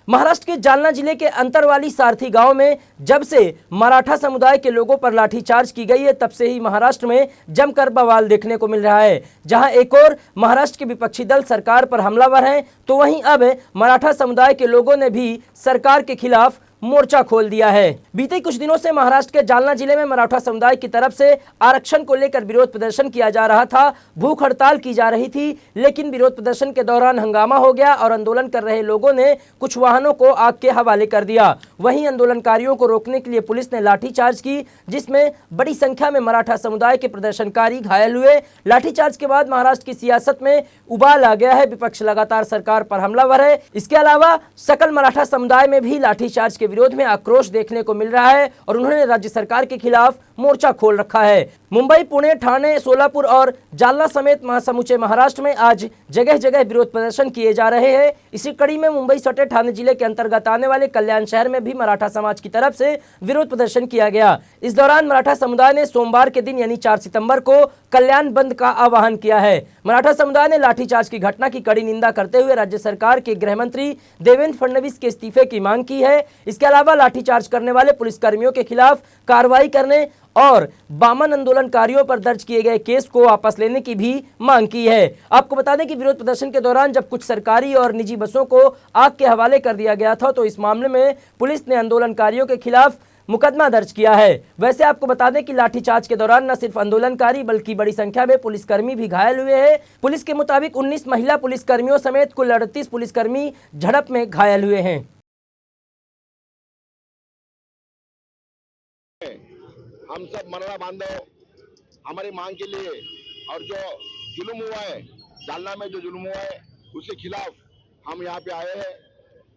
महाराष्ट्र के जालना जिले के अंतरवाली सारथी गांव में जब से मराठा समुदाय के लोगों पर लाठीचार्ज की गई है, तब से ही महाराष्ट्र में जमकर बवाल देखने को मिल रहा है। जहां एक और महाराष्ट्र के विपक्षी दल सरकार पर हमलावर हैं, तो वहीं अब मराठा समुदाय के लोगों ने भी सरकार के खिलाफ मोर्चा खोल दिया है। बीते कुछ दिनों से महाराष्ट्र के जालना जिले में मराठा समुदाय की तरफ से आरक्षण को लेकर विरोध प्रदर्शन किया जा रहा था, भूख हड़ताल की जा रही थी, लेकिन विरोध प्रदर्शन के दौरान हंगामा हो गया और आंदोलन कर रहे लोगों ने कुछ वाहनों को आग के हवाले कर दिया। वहीं आंदोलनकारियों को रोकने के लिए पुलिस ने लाठीचार्ज की, जिसमें बड़ी संख्या में मराठा समुदाय के प्रदर्शनकारी घायल हुए। लाठीचार्ज के बाद महाराष्ट्र की सियासत में उबाल आ गया है। विपक्ष लगातार सरकार पर हमलावर है। इसके अलावा सकल मराठा समुदाय में भी लाठीचार्ज के विरोध में आक्रोश देखने को मिल रहा है और उन्होंने राज्य सरकार के खिलाफ मोर्चा खोल रखा है। मुंबई, पुणे, ठाणे, सोलापुर और जालना समेत समूचे महाराष्ट्र में आज जगह जगह विरोध प्रदर्शन किए जा रहे हैं। इसी कड़ी में मुंबई सटे ठाणे जिले के अंतर्गत आने वाले कल्याण शहर में भी मराठा समाज की तरफ से विरोध प्रदर्शन किया गया। इस दौरान मराठा समुदाय ने सोमवार के दिन यानी 4 सितंबर को कल्याण बंद का आह्वान किया है। मराठा समुदाय ने लाठीचार्ज की घटना की कड़ी निंदा करते हुए राज्य सरकार के गृह मंत्री देवेंद्र फडणवीस के इस्तीफे की मांग की है। इसके अलावा लाठीचार्ज करने वाले पुलिसकर्मियों के खिलाफ कार्रवाई करने और वामन आंदोलनकारियों पर दर्ज किए गए केस को वापस लेने की भी मांग की है। आपको बता दें कि विरोध प्रदर्शन के दौरान जब कुछ सरकारी और निजी बसों को आग के हवाले कर दिया गया था, तो इस मामले में पुलिस ने आंदोलनकारियों के खिलाफ मुकदमा दर्ज किया है। वैसे आपको बता दें कि लाठीचार्ज के दौरान न सिर्फ आंदोलनकारी बल्कि बड़ी संख्या में पुलिसकर्मी भी घायल हुए हैं। पुलिस के मुताबिक 19 महिला पुलिसकर्मियों समेत कुल 38 पुलिसकर्मी झड़प में घायल हुए हैं। हम सब मराठा बांधव हमारी मांग के लिए और जो जुल्म हुआ है जालना में, जो जुल्म हुआ है उसके खिलाफ हम यहाँ पे आए हैं।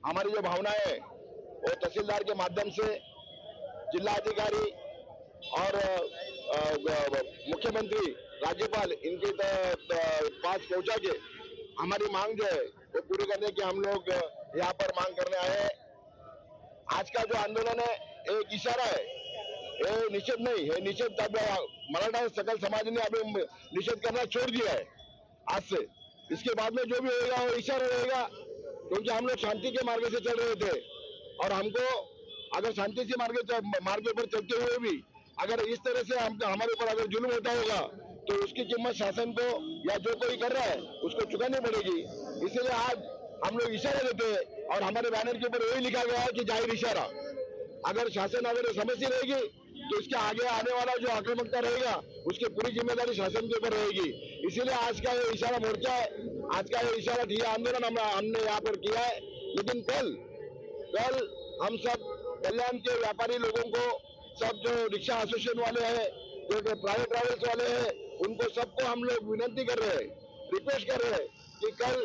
हमारी जो भावना है वो तहसीलदार के माध्यम से जिला अधिकारी और मुख्यमंत्री, राज्यपाल इनके पास पहुंचा के हमारी मांग जो है वो पूरी करने की हम लोग यहाँ पर मांग करने आए हैं। आज का जो आंदोलन है एक इशारा है, ये निषेध नहीं है। निषेध मराठा सकल समाज ने अभी निषेध करना छोड़ दिया है आज से। इसके बाद में जो भी होगा वो इशारा रहेगा, क्योंकि हम लोग शांति के मार्ग से चल रहे थे और हमको अगर शांति से मार्ग पर चलते हुए भी अगर इस तरह से हमारे ऊपर अगर जुल्म होता होगा तो उसकी कीमत शासन को या जो कोई कर रहा है उसको चुकानी पड़ेगी। इसीलिए आज हम लोग इशारा देते हैं और हमारे बैनर के ऊपर यही लिखा गया है कि जाहिर इशारा। अगर शासन अगर समझती रहेगी तो इसके आगे आने वाला जो आक्रामकता रहेगा उसकी पूरी जिम्मेदारी शासन के ऊपर रहेगी। इसीलिए आज का ये इशारा मोर्चा है, आज का ये इशारा ठिया आंदोलन हमने यहाँ पर किया है। लेकिन कल हम सब कल्याण के व्यापारी लोगों को, सब जो रिक्शा एसोसिएशन वाले हैं, जो प्राइवेट ट्रैवल्स वाले हैं, उनको सबको हम लोग विनती कर रहे हैं, रिक्वेस्ट कर रहे हैं कि कल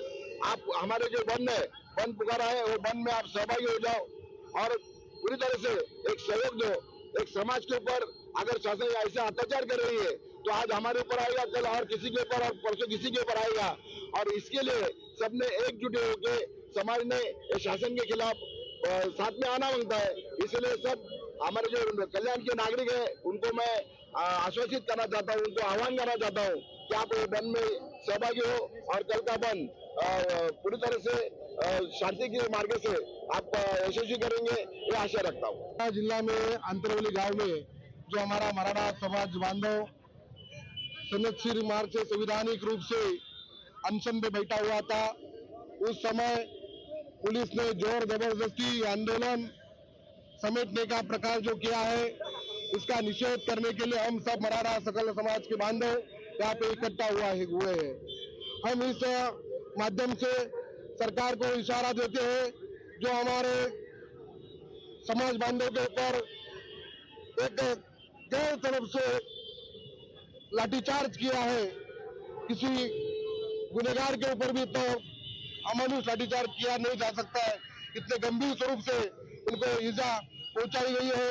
आप हमारे जो बंद पुकारा है वो बंद में आप सहभागी हो जाओ और पूरी तरह से एक सहयोग दो। एक समाज के ऊपर अगर शासन ऐसा अत्याचार कर रही है तो आज हमारे ऊपर आएगा, कल और किसी के ऊपर और परसों किसी के ऊपर आएगा। और इसके लिए सबने एकजुट होकर समाज ने शासन के खिलाफ साथ में आना मांगता है। इसलिए सब हमारे जो कल्याण के नागरिक है उनको मैं आश्वासित करना चाहता हूँ, उनको आह्वान करना चाहता हूँ कि आप बंद में सहभागी हो और कल का बंद पूरी तरह से शांति के मार्ग से आप यशस्वी करेंगे, ये आशा रखता हूँ। जिला में अंतरवली गांव में जो हमारा मराठा समाज बांधव संरक्षित मार्ग से संवैधानिक रूप से अनशन पे बैठा हुआ था, उस समय पुलिस ने जोर जबरदस्ती आंदोलन समेटने का प्रकार जो किया है, इसका निषेध करने के लिए हम सब मराठा सकल समाज के बांधव यहाँ पे इकट्ठा हुए हैं। हम इस माध्यम से सरकार को इशारा देते हैं, जो हमारे समाज बांधव के ऊपर एक गैर तरफ से लाठीचार्ज किया है, किसी गुनहगार के ऊपर भी तो अमानुष लाठीचार्ज किया नहीं जा सकता है। इतने गंभीर स्वरूप से उनको ईजा पहुंचाई गई है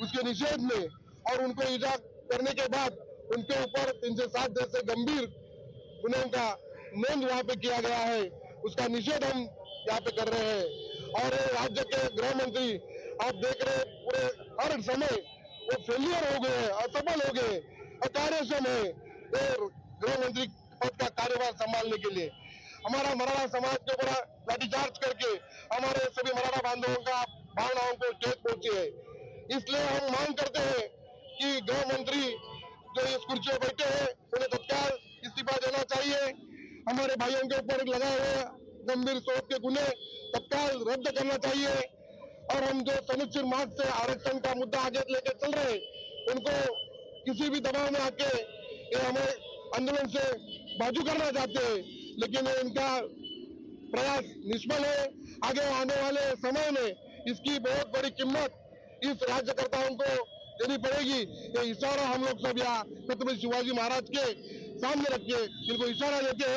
उसके निषेध में, और उनको ईजा करने के बाद उनके ऊपर 307 जैसे गंभीर गुनों का नोंद वहाँ पे किया गया है, उसका निषेध हम यहाँ पे कर रहे हैं। और राज्य के गृह मंत्री आप देख रहे पूरे हर समय वो फेलियर हो गए, असफल हो गए, अकार्यक्षम है गृह मंत्री पद का कार्यभार संभालने के लिए। हमारा मराठा समाज के ऊपर लाठीचार्ज करके हमारे सभी मराठा बांधवों का भावनाओं को ठेस पहुंची है। इसलिए हम मांग करते हैं कि गृह मंत्री जो इस कुर्सी पर बैठे हैं उन्हें तत्काल इस्तीफा देना चाहिए। हमारे भाइयों के ऊपर लगाए हुए गंभीर शोध के गुने तत्काल रद्द करना चाहिए और हम जो समुचित मार्ग से आरक्षण का मुद्दा आगे लेके चल रहे हैं उनको किसी भी दबाव में आके ये हमें आंदोलन से बाजू करना चाहते हैं, लेकिन इनका प्रयास निष्फल है। आगे आने वाले समय में इसकी बहुत बड़ी कीमत इस राज्यकर्ताओं को देनी पड़ेगी। ये इशारा हम लोग सब यहाँ छत्रपति शिवाजी महाराज के सामने रख के इनको इशारा देते हैं